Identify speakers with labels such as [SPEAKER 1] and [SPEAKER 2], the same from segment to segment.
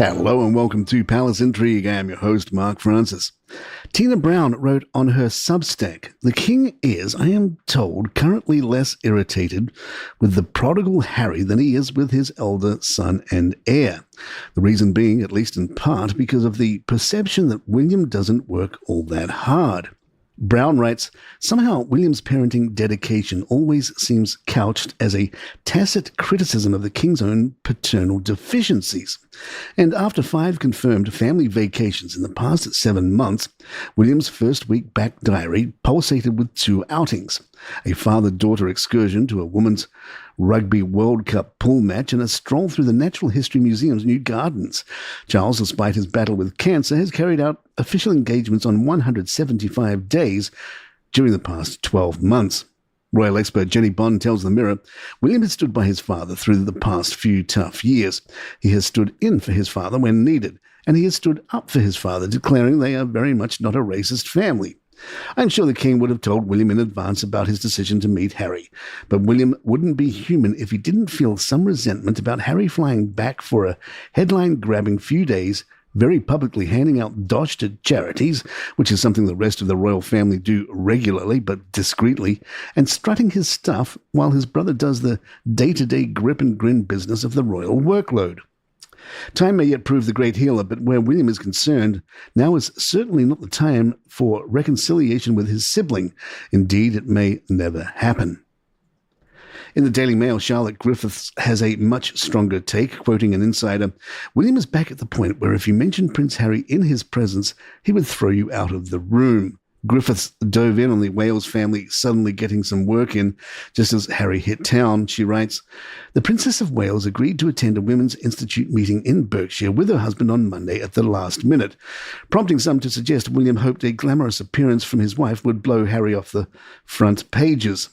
[SPEAKER 1] Hello and welcome to Palace Intrigue. I am your host, Mark Francis. Tina Brown wrote on her Substack, "The king is, I am told, currently less irritated with the prodigal Harry than he is with his elder son and heir. The reason being, at least in part, because of the perception that William doesn't work all that hard." Brown writes, "Somehow William's parenting dedication always seems couched as a tacit criticism of the king's own paternal deficiencies. And after 5 confirmed family vacations in the past 7 months, William's first week back diary pulsated with 2 outings: a father-daughter excursion to a women's Rugby World Cup pool match and a stroll through the Natural History Museum's new gardens. Charles, despite his battle with cancer, has carried out official engagements on 175 days during the past 12 months. Royal expert Jenny Bond tells The Mirror, "William has stood by his father through the past few tough years. He has stood in for his father when needed, and he has stood up for his father, declaring they are very much not a racist family. I'm sure the king would have told William in advance about his decision to meet Harry, but William wouldn't be human if he didn't feel some resentment about Harry flying back for a headline-grabbing few days, very publicly handing out dosh to charities, which is something the rest of the royal family do regularly but discreetly, and strutting his stuff while his brother does the day-to-day grip and grin business of the royal workload. Time may yet prove the great healer, but where William is concerned, now is certainly not the time for reconciliation with his sibling. Indeed, it may never happen." In the Daily Mail, Charlotte Griffiths has a much stronger take, quoting an insider, "William is back at the point where if you mention Prince Harry in his presence, he would throw you out of the room." Griffiths dove in on the Wales family suddenly getting some work in just as Harry hit town. She writes, "The Princess of Wales agreed to attend a Women's Institute meeting in Berkshire with her husband on Monday at the last minute, prompting some to suggest William hoped a glamorous appearance from his wife would blow Harry off the front pages.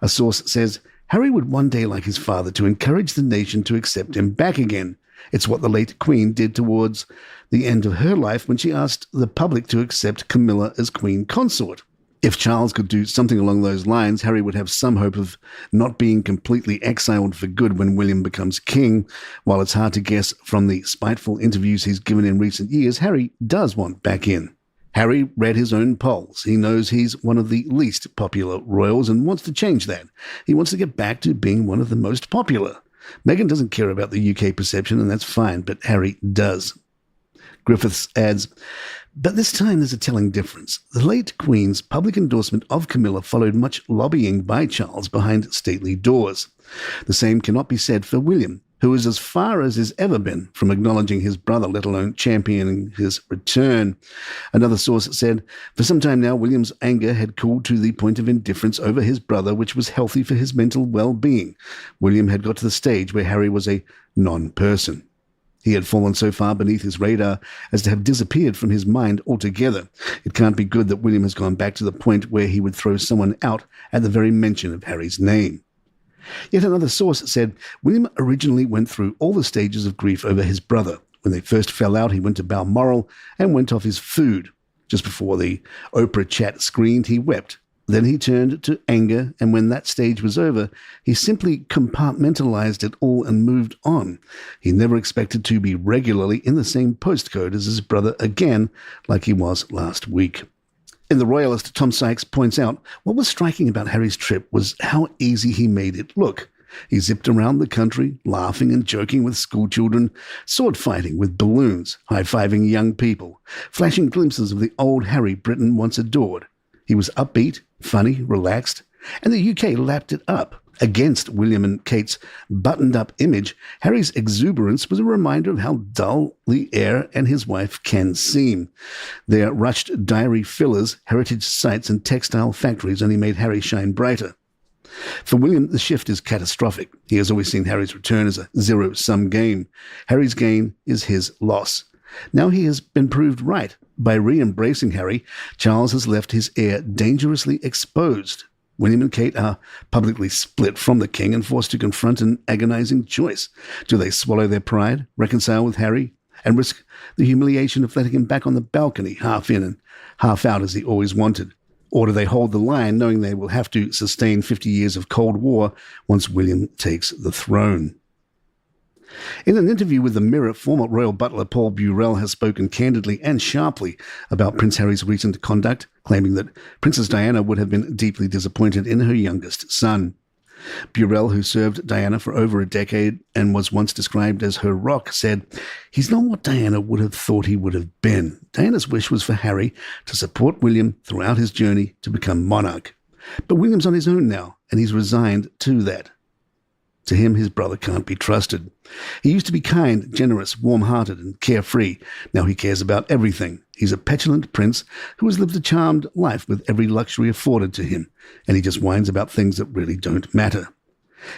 [SPEAKER 1] A source says, Harry would one day like his father to encourage the nation to accept him back again. It's what the late Queen did towards the end of her life when she asked the public to accept Camilla as Queen Consort. If Charles could do something along those lines, Harry would have some hope of not being completely exiled for good when William becomes king. While it's hard to guess from the spiteful interviews he's given in recent years, Harry does want back in." Harry read his own polls. He knows he's one of the least popular royals and wants to change that. He wants to get back to being one of the most popular. Meghan doesn't care about the UK perception, and that's fine, but Harry does. Griffiths adds, "But this time there's a telling difference. The late Queen's public endorsement of Camilla followed much lobbying by Charles behind stately doors. The same cannot be said for William, who is as far as he's ever been from acknowledging his brother, let alone championing his return." Another source said, "For some time now, William's anger had cooled to the point of indifference over his brother, which was healthy for his mental well-being. William had got to the stage where Harry was a non-person. He had fallen so far beneath his radar as to have disappeared from his mind altogether. It can't be good that William has gone back to the point where he would throw someone out at the very mention of Harry's name." Yet another source said, "William originally went through all the stages of grief over his brother. When they first fell out, he went to Balmoral and went off his food. Just before the Oprah chat screened, he wept. Then he turned to anger, and when that stage was over, he simply compartmentalized it all and moved on. He never expected to be regularly in the same postcode as his brother again, like he was last week." In The Royalist, Tom Sykes points out, what was striking about Harry's trip was how easy he made it look. He zipped around the country, laughing and joking with schoolchildren, sword-fighting with balloons, high-fiving young people, flashing glimpses of the old Harry Britain once adored. He was upbeat, funny, relaxed, and the UK lapped it up. Against William and Kate's buttoned-up image, Harry's exuberance was a reminder of how dull the heir and his wife can seem. Their rushed diary fillers, heritage sites and textile factories only made Harry shine brighter. For William, the shift is catastrophic. He has always seen Harry's return as a zero-sum game. Harry's gain is his loss. Now he has been proved right. By re-embracing Harry, Charles has left his heir dangerously exposed. William and Kate are publicly split from the king and forced to confront an agonizing choice. Do they swallow their pride, reconcile with Harry, and risk the humiliation of letting him back on the balcony, half in and half out as he always wanted? Or do they hold the line, knowing they will have to sustain 50 years of Cold War once William takes the throne? In an interview with The Mirror, former royal butler Paul Burrell has spoken candidly and sharply about Prince Harry's recent conduct, claiming that Princess Diana would have been deeply disappointed in her youngest son. Burrell, who served Diana for over a decade and was once described as her rock, said, "He's not what Diana would have thought he would have been. Diana's wish was for Harry to support William throughout his journey to become monarch. But William's on his own now, and he's resigned to that. To him, his brother can't be trusted. He used to be kind, generous, warm-hearted, and carefree. Now he cares about everything. He's a petulant prince who has lived a charmed life with every luxury afforded to him, and he just whines about things that really don't matter.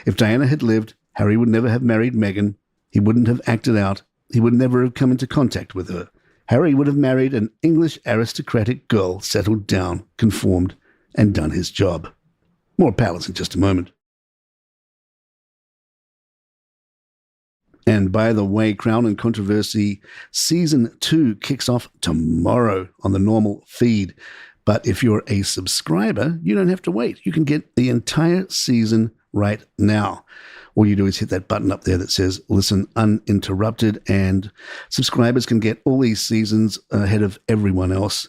[SPEAKER 1] If Diana had lived, Harry would never have married Meghan. He wouldn't have acted out. He would never have come into contact with her. Harry would have married an English aristocratic girl, settled down, conformed, and done his job." More Palace in just a moment. And by the way, Crown and Controversy Season 2 kicks off tomorrow on the normal feed. But if you're a subscriber, you don't have to wait. You can get the entire season right now. All you do is hit that button up there that says Listen Uninterrupted, and subscribers can get all these seasons ahead of everyone else,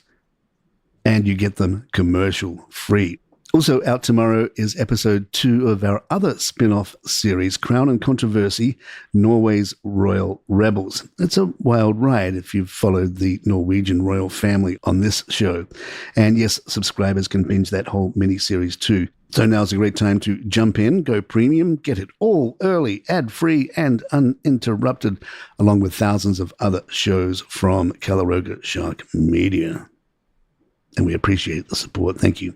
[SPEAKER 1] and you get them commercial free. Also out tomorrow is episode 2 of our other spin-off series, Crown and Controversy, Norway's Royal Rebels. It's a wild ride if you've followed the Norwegian royal family on this show. And yes, subscribers can binge that whole mini-series too. So now's a great time to jump in, go premium, get it all early, ad-free and uninterrupted, along with thousands of other shows from Calaroga Shark Media. And we appreciate the support. Thank you.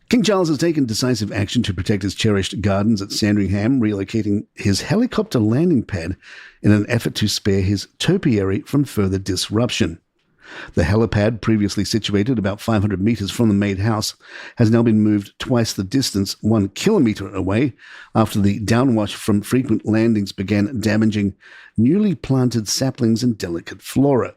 [SPEAKER 1] King Charles has taken decisive action to protect his cherished gardens at Sandringham, relocating his helicopter landing pad in an effort to spare his topiary from further disruption. The helipad, previously situated about 500 metres from the maid house, has now been moved twice the distance, 1 kilometre away, after the downwash from frequent landings began damaging newly planted saplings and delicate flora.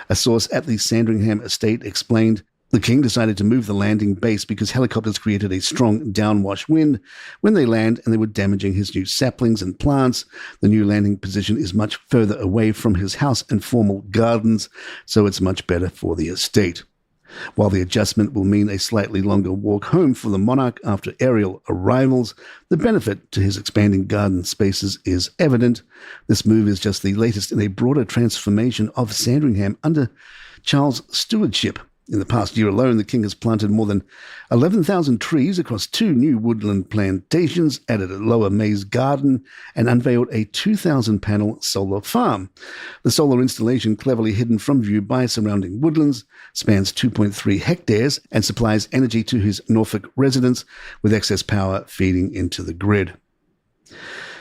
[SPEAKER 1] A source at the Sandringham estate explained, "The king decided to move the landing base because helicopters created a strong downwash wind when they land, and they were damaging his new saplings and plants. The new landing position is much further away from his house and formal gardens, so it's much better for the estate." While the adjustment will mean a slightly longer walk home for the monarch after aerial arrivals, the benefit to his expanding garden spaces is evident. This move is just the latest in a broader transformation of Sandringham under Charles' stewardship. In the past year alone, the king has planted more than 11,000 trees across 2 new woodland plantations, added a lower maize garden, and unveiled a 2,000-panel solar farm. The solar installation, cleverly hidden from view by surrounding woodlands, spans 2.3 hectares and supplies energy to his Norfolk residents, with excess power feeding into the grid.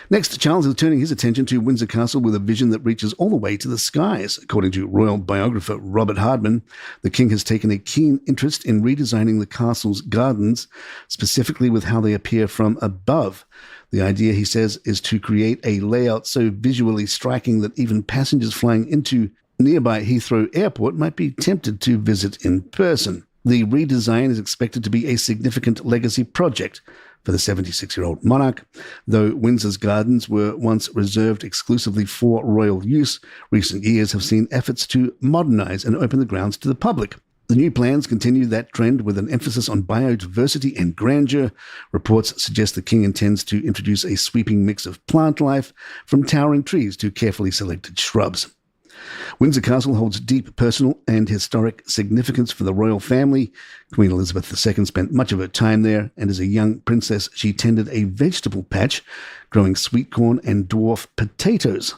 [SPEAKER 1] Next, Charles is turning his attention to Windsor Castle with a vision that reaches all the way to the skies. According to royal biographer Robert Hardman, the king has taken a keen interest in redesigning the castle's gardens, specifically with how they appear from above. The idea, he says, is to create a layout so visually striking that even passengers flying into nearby Heathrow Airport might be tempted to visit in person. The redesign is expected to be a significant legacy project for the 76-year-old monarch. Though Windsor's gardens were once reserved exclusively for royal use, recent years have seen efforts to modernize and open the grounds to the public. The new plans continue that trend with an emphasis on biodiversity and grandeur. Reports suggest the king intends to introduce a sweeping mix of plant life, from towering trees to carefully selected shrubs. Windsor Castle holds deep personal and historic significance for the royal family. Queen Elizabeth II spent much of her time there, and as a young princess, she tended a vegetable patch growing sweet corn and dwarf potatoes.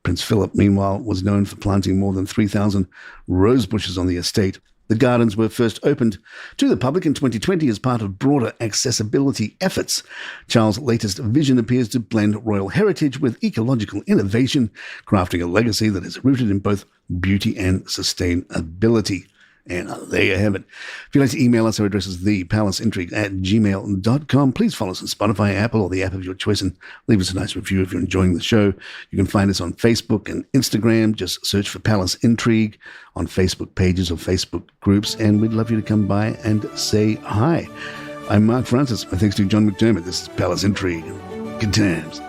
[SPEAKER 1] Prince Philip, meanwhile, was known for planting more than 3,000 rose bushes on the estate. The gardens were first opened to the public in 2020 as part of broader accessibility efforts. Charles' latest vision appears to blend royal heritage with ecological innovation, crafting a legacy that is rooted in both beauty and sustainability. And there you have it. If you'd like to email us, our address is thepalaceintrigue@gmail.com. Please follow us on Spotify, Apple, or the app of your choice, and leave us a nice review if you're enjoying the show. You can find us on Facebook and Instagram. Just search for Palace Intrigue on Facebook pages or Facebook groups, and we'd love you to come by and say hi. I'm Mark Francis. My thanks to John McDermott. This is Palace Intrigue. Good times.